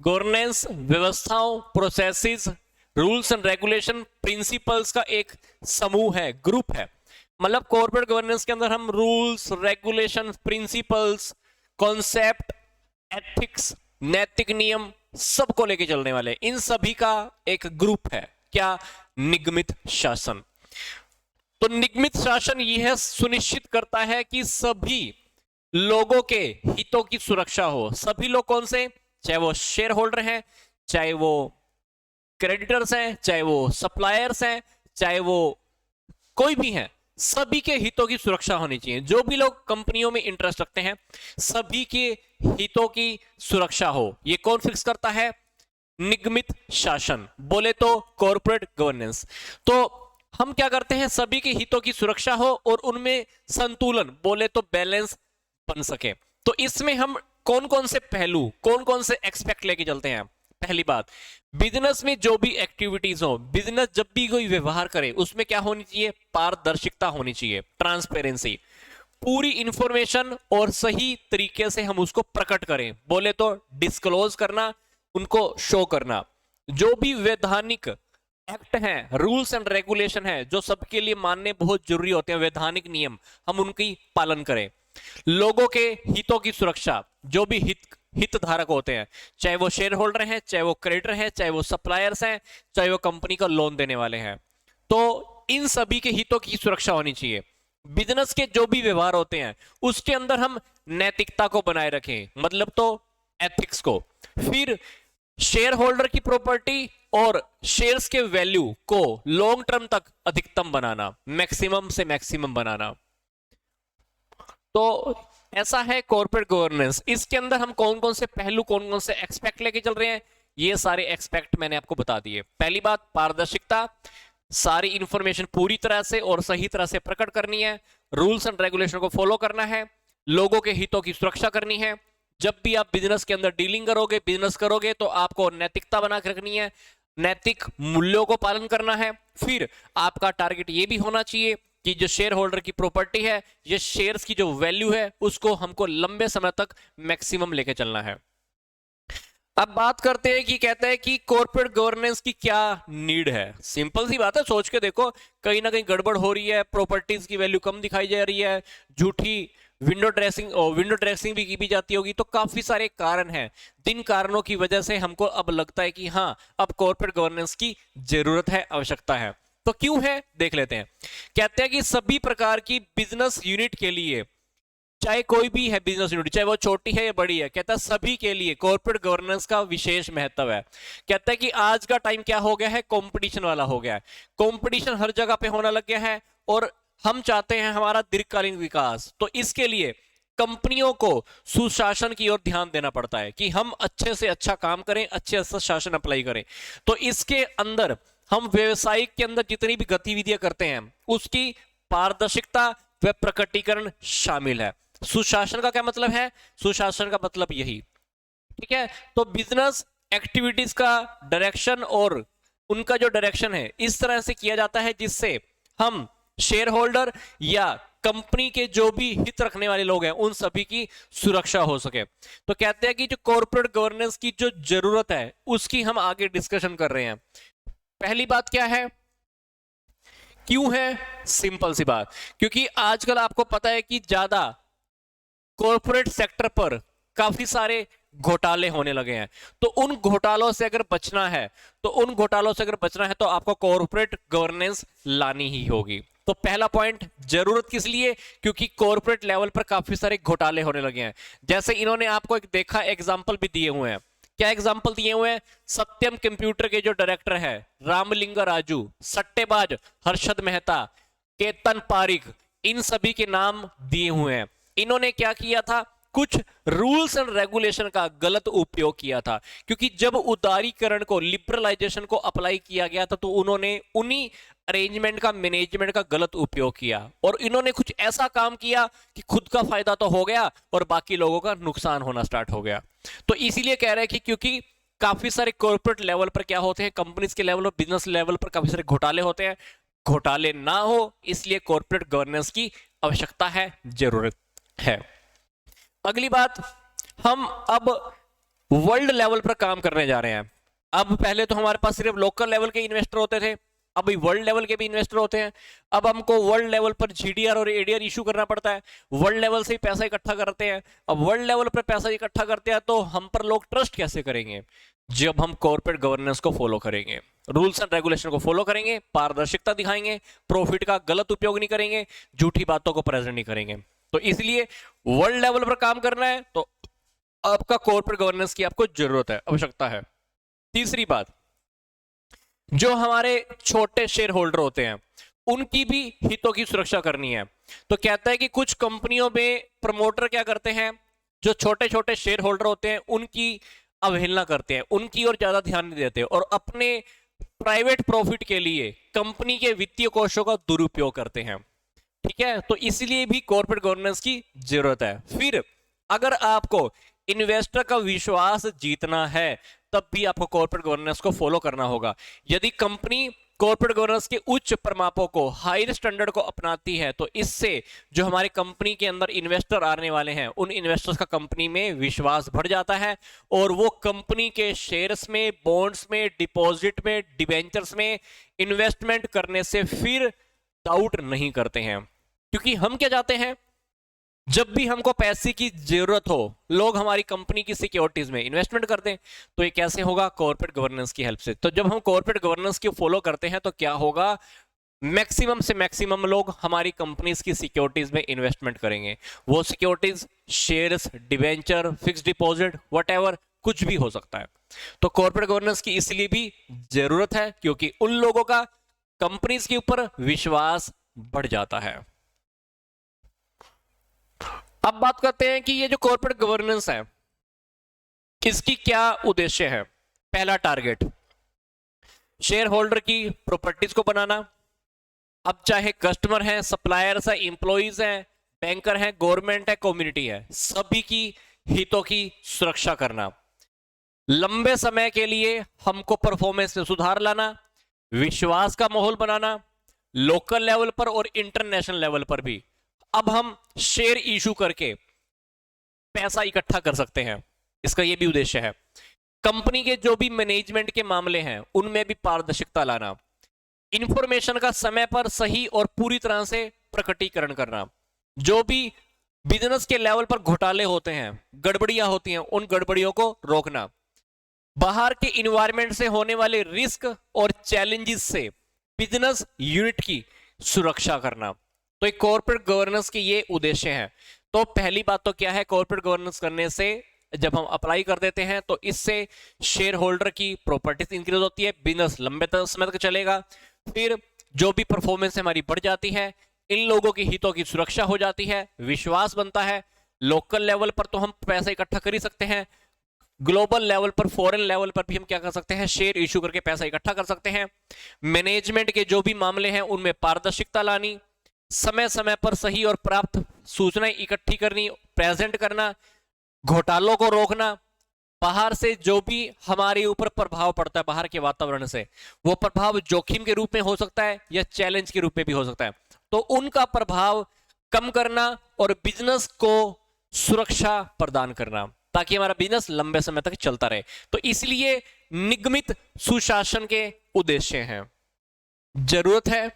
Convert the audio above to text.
Governance व्यवस्थाओं, processes, rules and regulation, principles का एक समूह है, ग्रुप है। मतलब कॉर्पोरेट गवर्नेंस के अंदर हम rules, regulation, principles, concept, ethics, नैतिक नियम सबको लेके चलने वाले, इन सभी का एक ग्रुप है। क्या? निगमित शासन। तो निगमित शासन यह सुनिश्चित करता है कि सभी लोगों के हितों की सुरक्षा हो। सभी लोग कौन से? चाहे वो शेयर होल्डर हैं, चाहे वो क्रेडिटर्स हैं, चाहे वो सप्लायर्स हैं, चाहे वो कोई भी हैं, सभी के हितों की सुरक्षा होनी चाहिए। जो भी लोग कंपनियों में इंटरेस्ट रखते हैं, सभी के हितों की सुरक्षा हो। ये कौन फिक्स करता है? निगमित शासन, बोले तो कॉर्पोरेट गवर्नेंस। तो हम क्या करते हैं? सभी के हितों की सुरक्षा हो और उनमें संतुलन, बोले तो बैलेंस बन सके। तो इसमें हम कौन कौन से पहलू, कौन कौन से एक्सपेक्ट लेके चलते हैं? पहली बात, बिजनेस में जो भी एक्टिविटीज हो, बिजनेस जब भी कोई व्यवहार करे, उसमें क्या होनी चाहिए? पारदर्शिता होनी चाहिए, ट्रांसपेरेंसी। पूरी इंफॉर्मेशन और सही तरीके से हम उसको प्रकट करें, बोले तो डिस्क्लोज करना, उनको शो करना। जो भी वैधानिक एक्ट हैं, रूल्स एंड रेगुलेशन है, जो सबके लिए मानने बहुत जरूरी होते हैं, वैधानिक नियम, हम उनकी पालन करें। लोगों के हितों की सुरक्षा, जो भी हितधारक होते हैं, चाहे वो शेयर होल्डर हैं, चाहे वो क्रेडिटर हैं, चाहे वो सप्लायर्स हैं, चाहे वो कंपनी का लोन देने वाले हैं, तो इन सभी के हितों की सुरक्षा होनी चाहिए। बिजनेस के जो भी व्यवहार होते हैं, उसके अंदर हम नैतिकता को बनाए रखें, मतलब तो एथिक्स को। फिर शेयर होल्डर की प्रॉपर्टी और शेयर्स के वैल्यू को लॉन्ग टर्म तक अधिकतम बनाना, मैक्सिमम से मैक्सिमम बनाना। तो ऐसा है कॉर्पोरेट गवर्नेंस। इसके अंदर हम कौन कौन से पहलू, कौन कौन से एक्सपेक्ट लेके चल रहे हैं, ये सारे एक्सपेक्ट मैंने आपको बता दिए। पहली बात, पारदर्शिता, सारी इंफॉर्मेशन पूरी तरह से और सही तरह से प्रकट करनी है, रूल्स एंड रेगुलेशन को फॉलो करना है, लोगों के हितों की सुरक्षा करनी है। जब भी आप बिजनेस के अंदर डीलिंग करोगे, बिजनेस करोगे, तो आपको नैतिकता बना के रखनी है, नैतिक मूल्यों को पालन करना है। फिर आपका टारगेट ये भी होना चाहिए कि जो शेयर होल्डर की प्रॉपर्टी है, ये शेयर्स की जो वैल्यू है, उसको हमको लंबे समय तक मैक्सिमम लेके चलना है। अब बात करते हैं कि कहते हैं कि कॉर्पोरेट गवर्नेंस की क्या नीड है। सिंपल सी बात है, सोच के देखो, कहीं ना कहीं गड़बड़ हो रही है, प्रॉपर्टीज की वैल्यू कम दिखाई जा रही है, झूठी विंडो ड्रेसिंग भी की जाती होगी। तो काफी सारे कारण हैं, जिन कारणों की वजह से हमको अब लगता है कि हाँ, अब कॉर्पोरेट गवर्नेंस की जरूरत है, आवश्यकता है। तो क्यों है, देख लेते हैं। कहते हैं कि सभी प्रकार की बिजनेस यूनिट के लिए, चाहे कोई भी है बिजनेस यूनिट, चाहे वो छोटी है या बड़ी है, कहता है सभी के लिए कॉर्पोरेट गवर्नेंस का विशेष महत्व है। कहता है कि आज का टाइम क्या हो गया है? कंपटीशन वाला हो गया है। कंपटीशन हर जगह पे होने लग गया है और हम चाहते हैं हमारा दीर्घकालीन विकास। तो इसके लिए कंपनियों को सुशासन की ओर ध्यान देना पड़ता है कि हम अच्छे से अच्छा काम करें, अच्छे से शासन अप्लाई करें। तो इसके अंदर हम व्यवसायिक के अंदर जितनी भी गतिविधियां करते हैं, उसकी पारदर्शिता व प्रकटीकरण शामिल है। सुशासन का क्या मतलब है? सुशासन का मतलब यही, ठीक है। तो बिजनेस एक्टिविटीज का डायरेक्शन और उनका जो डायरेक्शन है, इस तरह से किया जाता है जिससे हम शेयर होल्डर या कंपनी के जो भी हित रखने वाले लोग हैं, उन सभी की सुरक्षा हो सके। तो कहते हैं कि जो कॉर्पोरेट गवर्नेंस की जो जरूरत है, उसकी हम आगे डिस्कशन कर रहे हैं। पहली बात क्या है, क्यों है? सिंपल सी बात, क्योंकि आजकल आपको पता है कि ज्यादा कॉर्पोरेट सेक्टर पर काफी सारे घोटाले होने लगे हैं। तो उन घोटालों से अगर बचना है, तो आपको कॉर्पोरेट गवर्नेंस लानी ही होगी। तो पहला पॉइंट, जरूरत किस लिए? क्योंकि कॉर्पोरेट लेवल पर काफी सारे घोटाले होने लगे हैं। जैसे इन्होंने आपको एक देखा एग्जांपल भी दिए हुए हैं। क्या एग्जांपल दिए हुए हैं? सत्यम कंप्यूटर के जो डायरेक्टर है रामलिंगा राजू, सट्टेबाज हर्षद मेहता, केतन पारिक, इन सभी के नाम दिए हुए हैं। इन्होंने क्या किया था? कुछ रूल्स एंड रेगुलेशन का गलत उपयोग किया था। क्योंकि जब उदारीकरण को, लिबरलाइजेशन को अप्लाई किया गया था, तो उन्होंने उन्हीं अरेंजमेंट का, मैनेजमेंट का गलत उपयोग किया और इन्होंने कुछ ऐसा काम किया कि खुद का फायदा तो हो गया और बाकी लोगों का नुकसान होना स्टार्ट हो गया। तो इसीलिए कह रहे हैं कि क्योंकि काफी सारे कॉर्पोरेट लेवल पर क्या होते हैं, कंपनीज के लेवल और बिजनेस लेवल पर काफी सारे घोटाले होते हैं। घोटाले ना हो इसलिए कॉर्पोरेट गवर्नेंस की आवश्यकता है, जरूरत है। अगली बात, हम अब वर्ल्ड लेवल पर काम करने जा रहे हैं। अब पहले तो हमारे पास सिर्फ लोकल लेवल के इन्वेस्टर होते थे, अभी वर्ल्ड लेवल के भी इन्वेस्टर होते हैं। अब हमको वर्ल्ड लेवल पर जीडीआर और एडीआर इशू करना पड़ता है, वर्ल्ड लेवल से ही पैसा इकट्ठा करते हैं। अब वर्ल्ड लेवल पर पैसा इकट्ठा करते हैं तो हम पर लोग ट्रस्ट कैसे करेंगे? जब हम कॉर्पोरेट गवर्नेंस को फॉलो करेंगे, रूल्स एंड रेगुलेशन को फॉलो करेंगे, पारदर्शिता दिखाएंगे, प्रॉफिट का गलत उपयोग नहीं करेंगे, झूठी बातों को प्रेजेंट नहीं करेंगे। तो इसलिए वर्ल्ड लेवल पर काम करना है तो आपका कॉर्पोरेट गवर्नेंस की आपको जरूरत है, आवश्यकता है। तीसरी बात, जो हमारे छोटे शेयर होल्डर होते हैं उनकी भी हितों की सुरक्षा करनी है। तो कहता है कि कुछ कंपनियों में प्रमोटर क्या करते हैं, जो छोटे छोटे शेयर होल्डर होते हैं उनकी अवहेलना करते हैं, उनकी ओर ज्यादा ध्यान नहीं देते और अपने प्राइवेट प्रॉफिट के लिए कंपनी के वित्तीय कोषों का दुरुपयोग करते हैं। ठीक है, तो इसलिए भी कॉर्पोरेट गवर्नेंस की जरूरत है। फिर अगर आपको इन्वेस्टर का विश्वास जीतना है तब भी आपको कॉर्पोरेट गवर्नेंस को फॉलो करना होगा। यदि कंपनी कॉर्पोरेट गवर्नेंस के उच्च प्रमापों को, हायर स्टैंडर्ड को अपनाती है तो इससे जो हमारी कंपनी के अंदर इन्वेस्टर आने वाले हैं उन इन्वेस्टर्स का कंपनी में विश्वास बढ़ जाता है और वो कंपनी के शेयर्स में, बॉन्ड्स में, डिपॉजिट में, डिबेंचर्स में इन्वेस्टमेंट करने से फिर डाउट नहीं करते हैं। क्योंकि हम क्या चाहते हैं, जब भी हमको पैसे की जरूरत हो लोग हमारी कंपनी की सिक्योरिटीज में इन्वेस्टमेंट करते हैं। तो ये कैसे होगा? कॉर्पोरेट गवर्नेंस की हेल्प से। तो जब हम कॉर्पोरेट गवर्नेंस की फॉलो करते हैं तो क्या होगा, मैक्सिमम से मैक्सिमम लोग हमारी कंपनीज की सिक्योरिटीज में इन्वेस्टमेंट करेंगे। वो securities shares, debenture, fixed deposit, whatever, कुछ भी हो सकता है। तो कॉर्पोरेट गवर्नेंस की इसलिए भी जरूरत है क्योंकि उन लोगों का कंपनीज के ऊपर विश्वास बढ़ जाता है। अब बात करते हैं कि ये जो कॉर्पोरेट गवर्नेंस है इसकी क्या उद्देश्य है। पहला टारगेट, शेयर होल्डर की प्रॉपर्टीज को बनाना। अब चाहे कस्टमर है, सप्लायर्स है, एम्प्लॉइज है, बैंकर है, गवर्नमेंट है, कम्युनिटी है, सभी की हितों की सुरक्षा करना। लंबे समय के लिए हमको परफॉर्मेंस में सुधार लाना, विश्वास का माहौल बनाना, लोकल लेवल पर और इंटरनेशनल लेवल पर भी अब हम शेयर इशू करके पैसा इकट्ठा कर सकते हैं। इसका यह भी उद्देश्य है। कंपनी के जो भी मैनेजमेंट के मामले हैं उनमें भी पारदर्शिता लाना, इंफॉर्मेशन का समय पर सही और पूरी तरह से प्रकटीकरण करना, जो भी बिजनेस के लेवल पर घोटाले होते हैं, गड़बड़ियां होती हैं, उन गड़बड़ियों को रोकना, बाहर के इन्वायरमेंट से होने वाले रिस्क और चैलेंजेस से बिजनेस यूनिट की सुरक्षा करना। तो एक कॉर्पोरेट गवर्नेंस के ये उद्देश्य हैं। तो पहली बात तो क्या है, कॉर्पोरेट गवर्नेंस करने से जब हम अप्लाई कर देते हैं तो इससे शेयर होल्डर की प्रॉपर्टीज इंक्रीज होती है, बिजनेस लंबे समय तक चलेगा, फिर जो भी परफॉर्मेंस हमारी बढ़ जाती है, इन लोगों की हितों की सुरक्षा हो जाती है, विश्वास बनता है। लोकल लेवल पर तो हम पैसा इकट्ठा कर ही सकते हैं, ग्लोबल लेवल पर, फॉरेन लेवल पर भी हम क्या कर सकते हैं, शेयर इशू करके पैसा इकट्ठा कर सकते हैं। मैनेजमेंट के जो भी मामले हैं उनमें पारदर्शिता लानी, समय समय पर सही और प्राप्त सूचनाएं इकट्ठी करनी, प्रेजेंट करना, घोटालों को रोकना, बाहर से जो भी हमारे ऊपर प्रभाव पड़ता है बाहर के वातावरण से, वो प्रभाव जोखिम के रूप में हो सकता है या चैलेंज के रूप में भी हो सकता है, तो उनका प्रभाव कम करना और बिजनेस को सुरक्षा प्रदान करना ताकि हमारा बिजनेस लंबे समय तक चलता रहे। तो इसलिए निगमित सुशासन के उद्देश्य हैं। जरूरत है